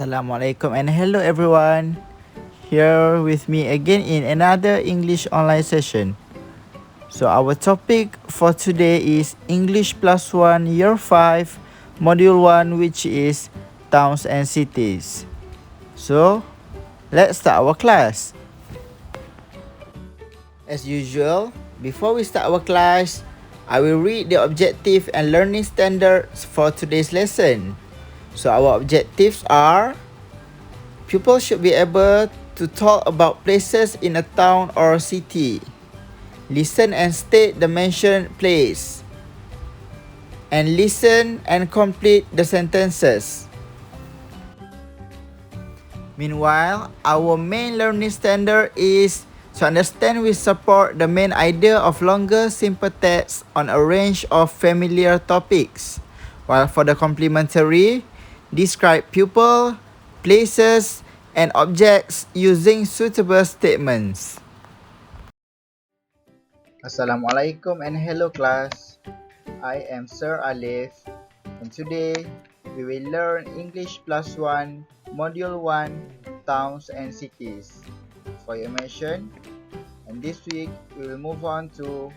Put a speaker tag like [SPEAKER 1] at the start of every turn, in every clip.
[SPEAKER 1] Assalamualaikum and hello everyone. Here with me again in another English online session. So our topic for today is English plus 1 year 5 module 1, which is towns and cities. So let's start our class. As usual, before we start our class, I will read the objective and learning standards for today's lesson. So our objectives are: pupils should be able to talk about places in a town or city. Listen and state the mentioned place. And listen and complete the sentences. Meanwhile, our main learning standard is to understand we support the main idea of longer simple text on a range of familiar topics. While for the complementary, describe people, places, and objects using suitable statements. Assalamualaikum and hello class. I am Sir Alif, and today we will learn English plus 1 module 1 towns and cities for your immersion, and this week we will move on to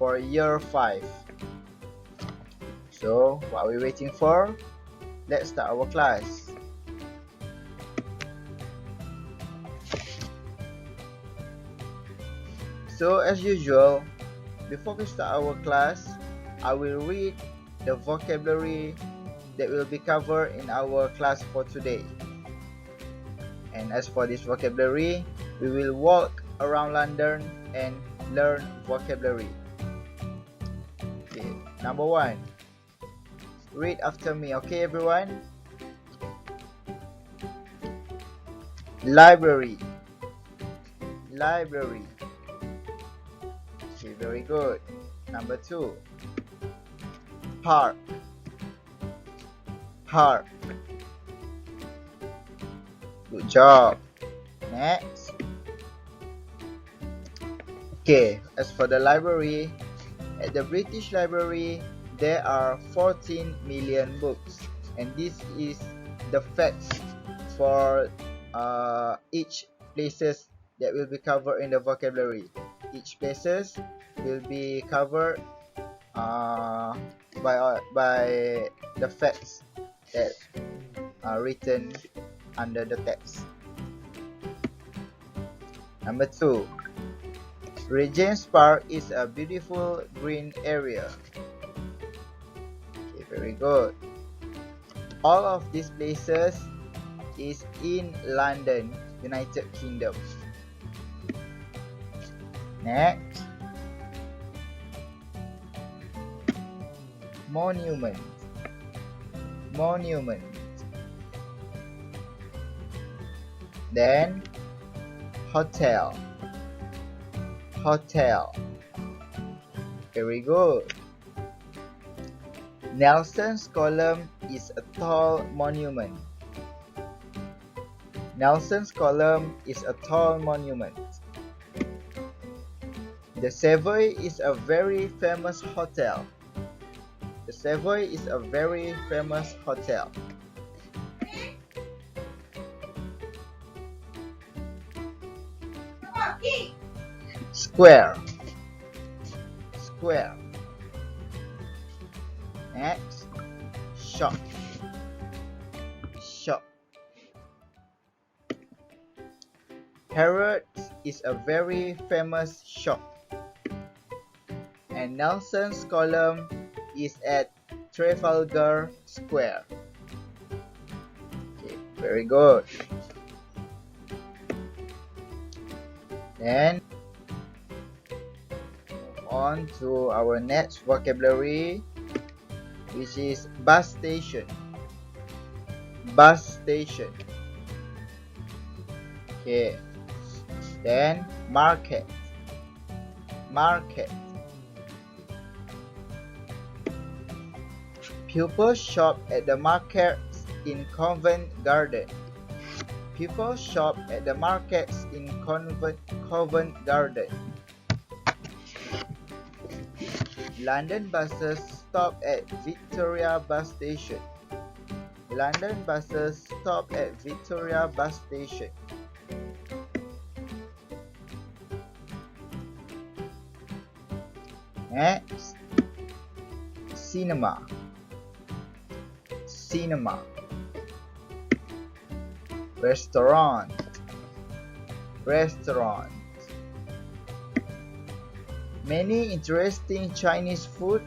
[SPEAKER 1] for year 5. So what are we waiting for? Let's start our class. So as usual, before we start our class, I will read the vocabulary that will be covered in our class for today. And as for this vocabulary, we will walk around London and learn vocabulary. Okay, number 1. Read after me, okay everyone? Library. Library. Okay, very good. Number 2. Park. Park. Good job. Next. Okay, as for the library, at the British Library, there are 14 million books, and this is the facts for each places that will be covered in the vocabulary. Each places will be covered by the facts that are written under the text. Number 2. Regent's Park is a beautiful green area. Okay, very good. All of these places is in London, United Kingdom. Next. Monument. Monument. Then hotel. Hotel. Very good. Nelson's Column is a tall monument. Nelson's Column is a tall monument. The Savoy is a very famous hotel. The Savoy is a very famous hotel. Square. Square. Next. Shop. Shop. Harrods is a very famous shop. And Nelson's Column is at Trafalgar Square. Okay, very good. Then move on to our next vocabulary, which is bus station. Bus station. Okay. Then market. Market. Pupils shop at the markets in Covent Garden. People shop at the markets in Covent Garden. London buses stop at Victoria Bus Station. London buses stop at Victoria bus station. Next, cinema. Cinema. Restaurant. Restaurant. Many interesting Chinese food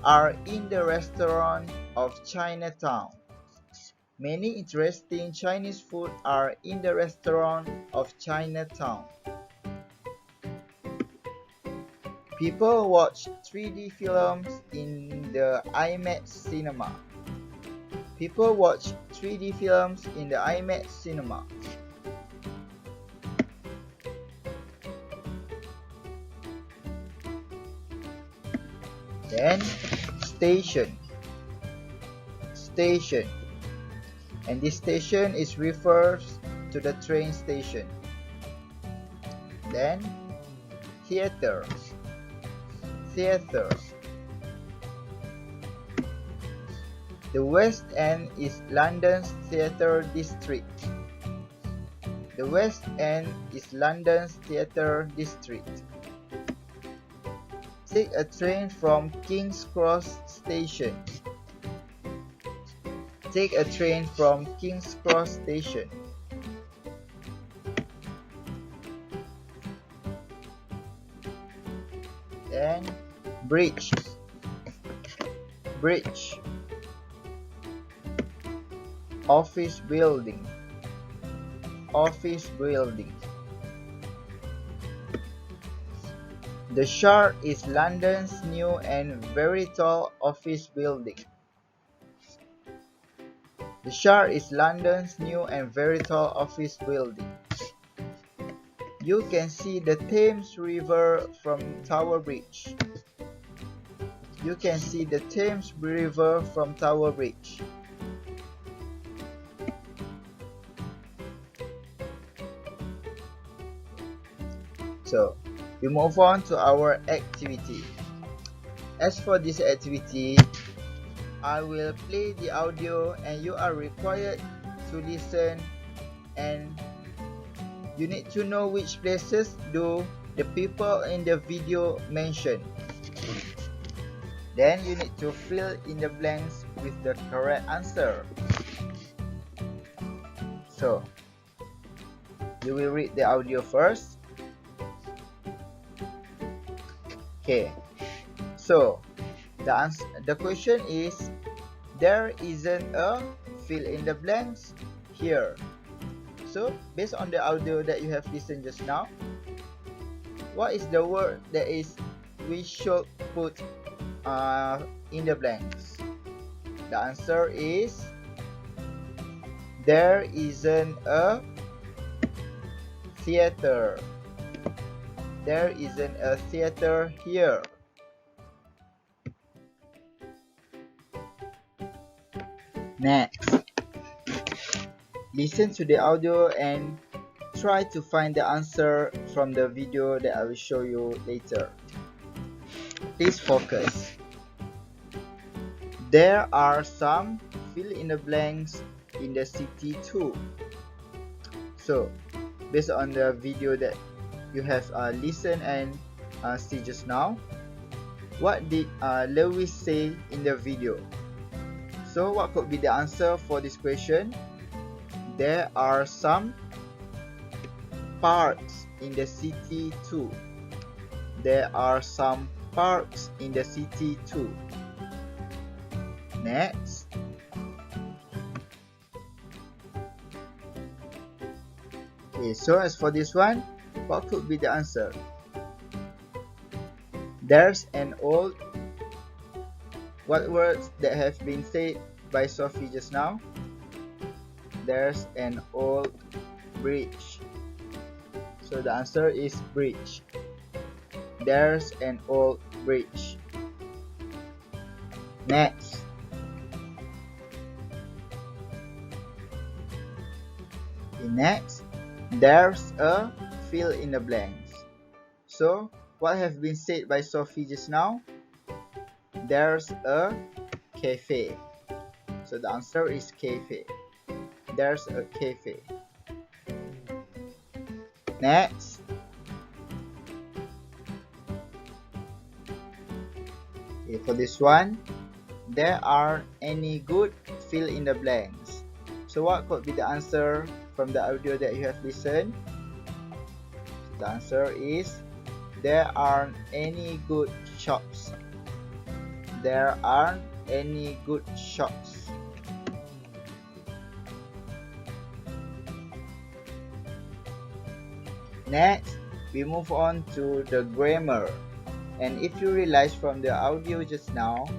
[SPEAKER 1] are in the restaurant of Chinatown. Many interesting Chinese food are in the restaurant of Chinatown. People watch 3D films in the IMAX cinema. People watch 3D films in the IMAX cinema. Then, station. Station. And this station is refers to the train station. Then, theater. Theater. The West End is London's theatre district. The West End is London's theatre district. Take a train from King's Cross Station. Take a train from King's Cross Station. Then, bridge. Bridge. Office building. Office building. The Shard is London's new and very tall office building. The Shard is London's new and very tall office building. You can see the Thames River from Tower Bridge. You can see the Thames River from Tower Bridge. So, we move on to our activity. As for this activity, I will play the audio and you are required to listen, and you need to know which places do the people in the video mention. Then you need to fill in the blanks with the correct answer. So, you will read the audio first. Okay, so the question is, there isn't a fill in the blanks here. So based on the audio that you have listened just now, what is the word that is we should put in the blanks? The answer is, there isn't a theater. There isn't a theater here. Next, listen to the audio and try to find the answer from the video that I will show you later. Please focus. There are some fill in the blanks in the city too. So, based on the video that you have listened and see just now, what did Lewis say in the video? So what could be the answer for this question? There are some parks in the city too. There are some parks in the city too. Next. Okay, so as for this one, what could be the answer? There's an old. What words that have been said by Sophie just now? There's an old bridge. So the answer is bridge. There's an old bridge. Next. Next, there's a fill in the blanks. So, what have been said by Sophie just now? There's a cafe. So the answer is cafe. There's a cafe. Next. Okay, for this one, there aren't any good fill in the blanks. So what could be the answer from the audio that you have listened? The answer is there aren't any good shops. There aren't any good shops. Next, we move on to the grammar. And if you realize from the audio just now,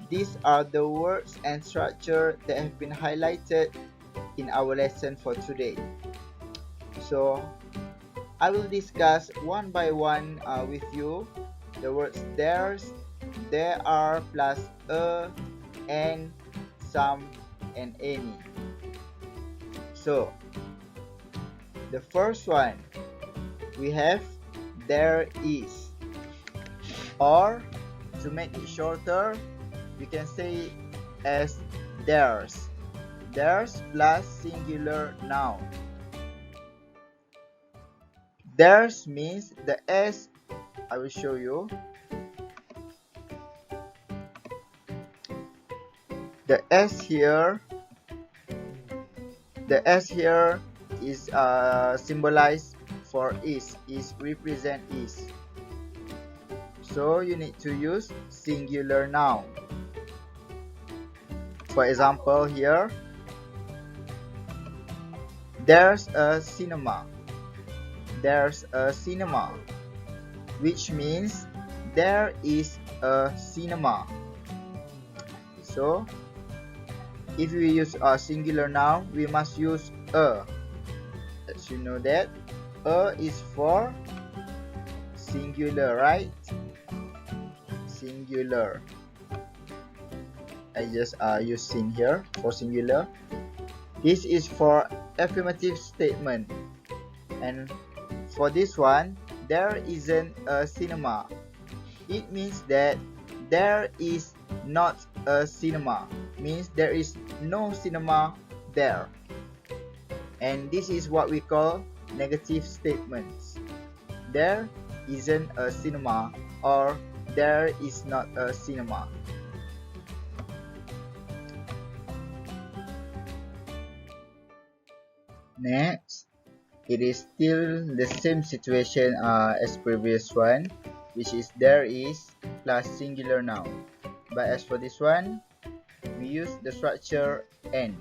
[SPEAKER 1] these are the words and structure that have been highlighted in our lesson for today. So, I will discuss one by one with you the words there's, there are plus a, and, some, and any. So, the first one, we have there is, or to make it shorter, we can say as there's. There's plus singular noun. There's means the S, I will show you. The S here is symbolized for is represent is. So you need to use singular noun. For example here, there's a cinema. There's a cinema, which means there is a cinema. So if we use a singular noun, we must use a. As you know that a is for singular, right? Singular. I just use sin here for singular. This is for affirmative statement. And for this one, there isn't a cinema. It means that there is not a cinema. Means there is no cinema there. And this is what we call negative statements. There isn't a cinema, or there is not a cinema. Next, it is still the same situation as previous one, which is there is plus singular noun. But as for this one, we use the structure and.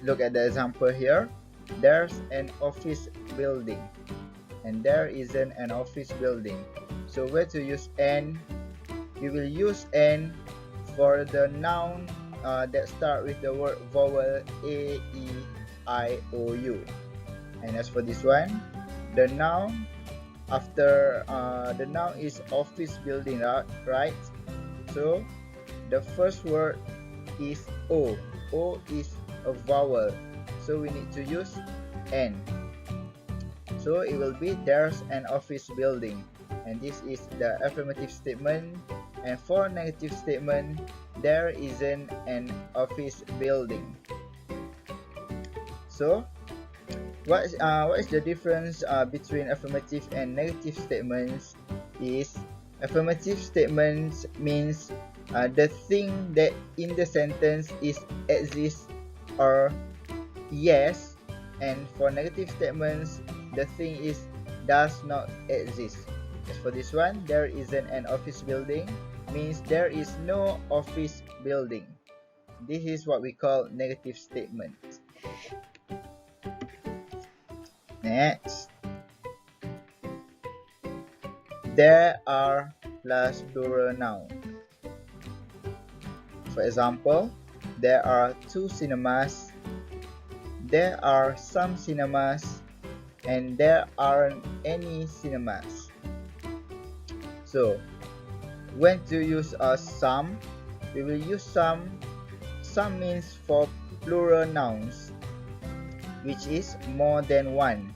[SPEAKER 1] Look at the example here. There's an office building, and there isn't an office building. So where to use and? We will use and for the noun that start with the word vowel A, E, I, O, U. And as for this one, the noun after the noun is office building, right? So the first word is O. O is a vowel, so we need to use N. So it will be there's an office building, and this is the affirmative statement. And for negative statement, there isn't an office building. So what is the difference between affirmative and negative statements? Is affirmative statements means the thing that in the sentence is exists or yes, and for negative statements, the thing is does not exist. As for this one, there isn't an office building means there is no office building. This is what we call negative statement. Next, there are plus plural noun. For example, there are 2 cinemas, there are some cinemas, and there aren't any cinemas. So when to use some, we will use some. Some means for plural nouns, which is more than one,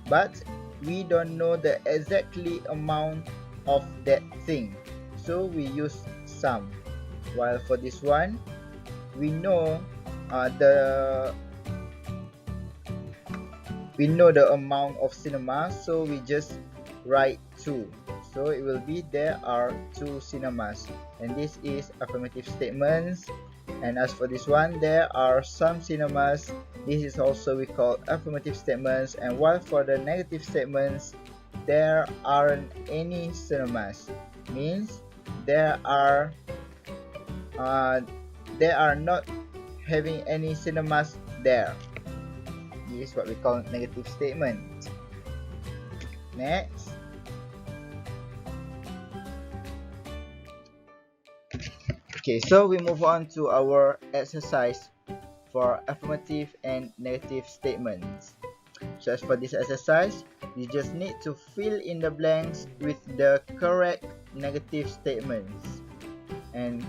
[SPEAKER 1] but we don't know the exactly amount of that thing, so we use some. While for this one, we know the amount of cinemas, so we just write 2. So it will be there are 2 cinemas, and this is affirmative statements. And as for this one, there are some cinemas, this is also we call affirmative statements. And while for the negative statements, there aren't any cinemas, means there are not having any cinemas there. This is what we call negative statement. Next. Okay, so we move on to our exercise for affirmative and negative statements. So as for this exercise, you just need to fill in the blanks with the correct negative statements. And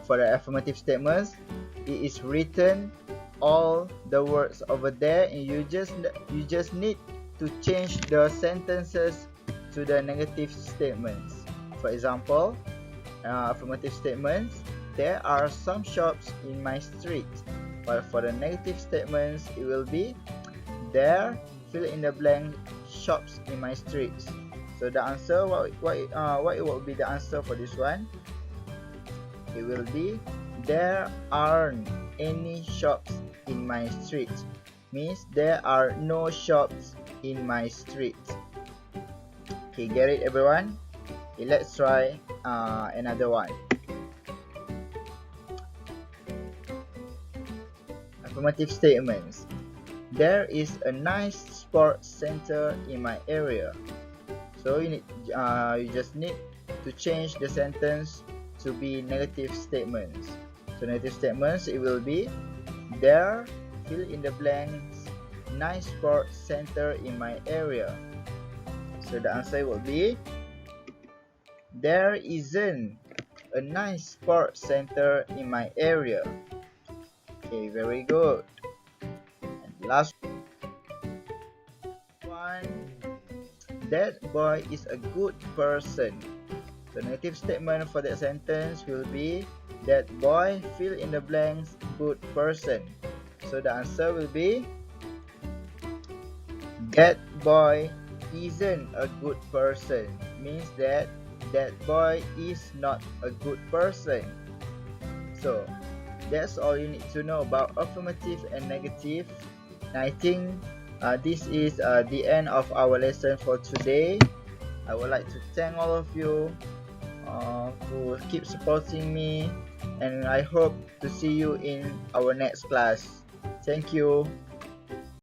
[SPEAKER 1] for the affirmative statements, it is written all the words over there, and you just need to change the sentences to the negative statements. For example, affirmative statements, there are some shops in my street. While for the negative statements, it will be there fill in the blank shops in my streets. So the answer, what will be the answer for this one? It will be there aren't any shops in my street, means there are no shops in my street. Okay, get it everyone? Okay, let's try another one. Affirmative statements. There is a nice sports center in my area. So you just need to change the sentence to be negative statements. So negative statements, it will be there fill in the blanks nice sports center in my area. So the answer will be there isn't a nice sports center in my area. Okay, very good. And last one, that boy is a good person. The negative statement for that sentence will be that boy fill in the blanks good person. So the answer will be that boy isn't a good person, means that boy is not a good person. So that's all you need to know about affirmative and negative. And I think this is the end of our lesson for today. I would like to thank all of you who keep supporting me, and I hope to see you in our next class. Thank you.